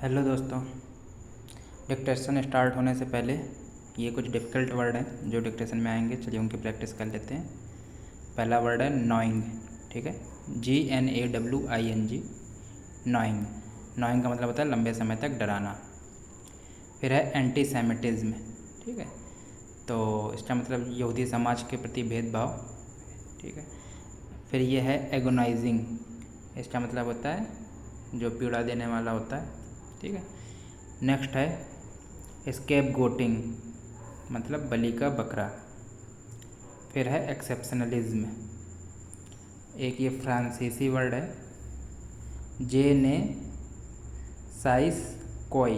Hello दोस्तों। Dictation start होने से पहले ये कुछ डिफ़िकल्ट वर्ड हैं जो डिक्टेशन में आएंगे। चलिए उनकी प्रैक्टिस कर लेते हैं। पहला वर्ड है नॉइंग। ठीक है, GNAWING, नॉइंग। नॉइंग का मतलब होता है लंबे समय तक डराना। फिर है एंटीसेमिटिज्म। ठीक है, तो इसका मतलब यहूदी समाज के प्रति भेदभाव। ठीक है, फिर ये है एगोनाइजिंग। इसका मतलब होता है जो पीड़ा देने वाला होता है। ठीक है, नेक्स्ट है स्केप गोटिंग, मतलब बलि का बकरा। फिर है एक्सेप्शनलिज्म। एक ये फ्रांसीसी वर्ड है, जे ने साइस कोई।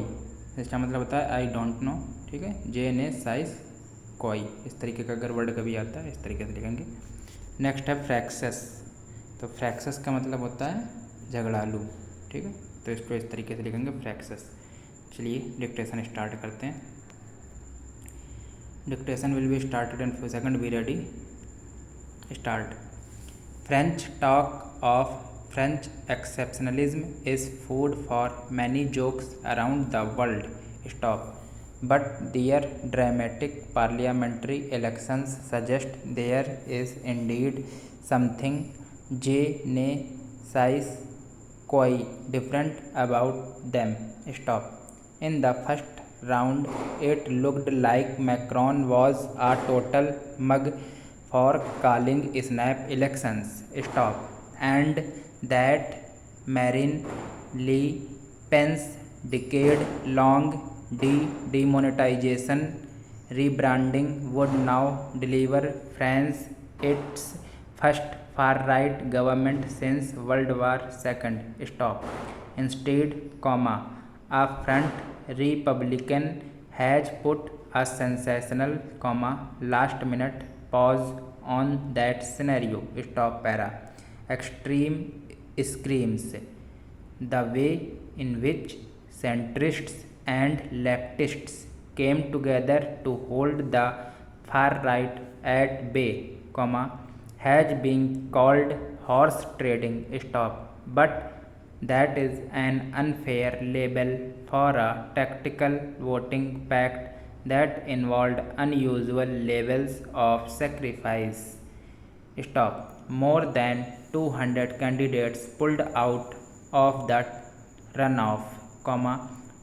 इसका मतलब होता है आई डोंट नो। ठीक है, जे ने साइस कोई, इस तरीके का अगर वर्ड कभी आता है इस तरीके से लिखेंगे। नेक्स्ट है फ्रैक्सस। तो फ्रैक्सस का मतलब होता है झगड़ालू। ठीक है, तो इसको इस तरीके से लिखेंगे फ्रैक्सस। चलिए डिक्टेशन स्टार्ट करते हैं। Dictation will be started in few second, be ready, start. French talk of French exceptionalism is food for many jokes around the world, stop, but their dramatic parliamentary elections suggest there is indeed something je ne sais koi different about them, stop. In the first round it looked like Macron was a total mug for calling snap elections, stop, and that Marine Le Pen's decade-long demonetization rebranding would now deliver France its first far-right government since World War II, stop. Instead, a front Republican has put a sensational, last-minute pause on that scenario, stop para. Extreme screams. The way in which centrists and leftists came together to hold the far right at bay, has been called horse trading, stop, but that is an unfair label for a tactical voting pact that involved unusual levels of sacrifice, stop. More than 200 candidates pulled out of that runoff,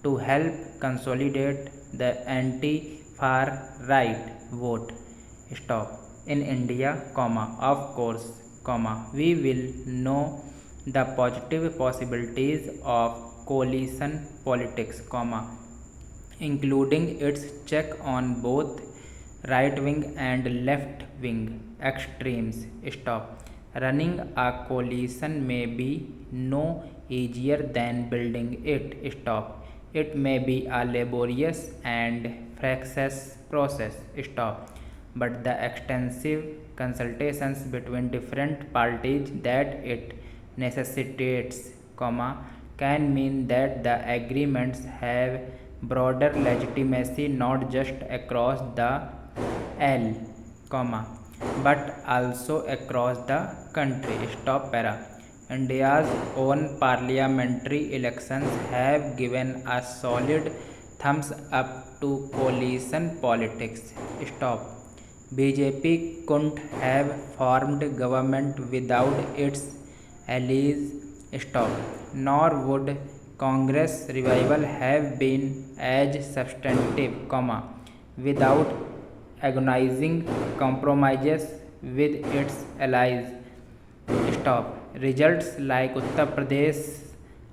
to help consolidate the anti-far right vote, stop. In India, of course, we will know the positive possibilities of coalition politics, including its check on both right wing and left wing extremes, stop. Running a coalition may be no easier than building it, stop. It may be a laborious and fractious process, stop. But the extensive consultations between different parties that it necessitates, can mean that the agreements have broader legitimacy not just across the L, but also across the country, stop para. India's own parliamentary elections have given a solid thumbs up to coalition politics, stop. BJP couldn't have formed government without its allies, stop. Nor would Congress revival have been as substantive, without agonizing compromises with its allies, stop. Results like Uttar Pradesh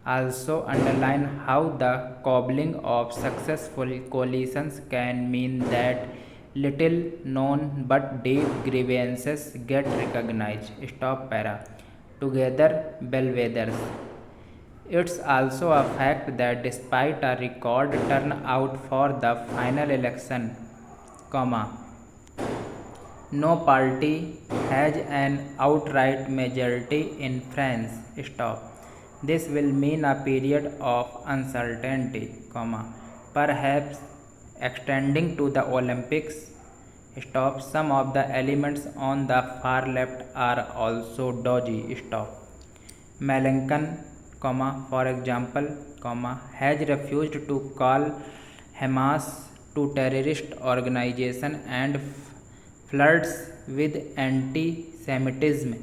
also underline how the cobbling of successful coalitions can mean that little known but deep grievances get recognized, stop para. Together bellwethers. It's also a fact that despite a record turnout for the final election, no party has an outright majority in France, stop. This will mean a period of uncertainty, perhaps extending to the Olympics, stop. Some of the elements on the far left are also dodgy, stop. Melancon, for example, has refused to call Hamas to terrorist organization and flirts with anti-Semitism.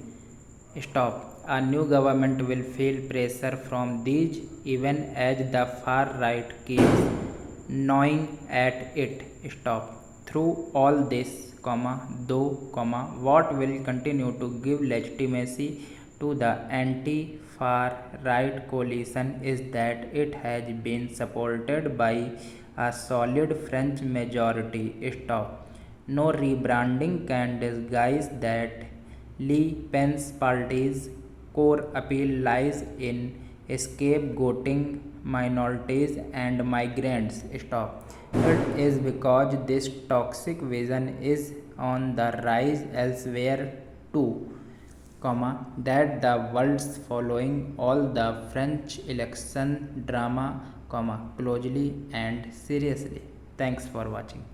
Stop. A new government will feel pressure from these even as the far right keeps gnawing at it. Stop. Through all this, though, what will continue to give legitimacy to the anti-far right coalition is that it has been supported by a solid French majority. Stop. No rebranding can disguise that Le Pen's party's core appeal lies in scapegoating minorities and migrants. Stop. It is because this toxic vision is on the rise elsewhere too, that the world's following all the French election drama, closely and seriously. Thanks for watching.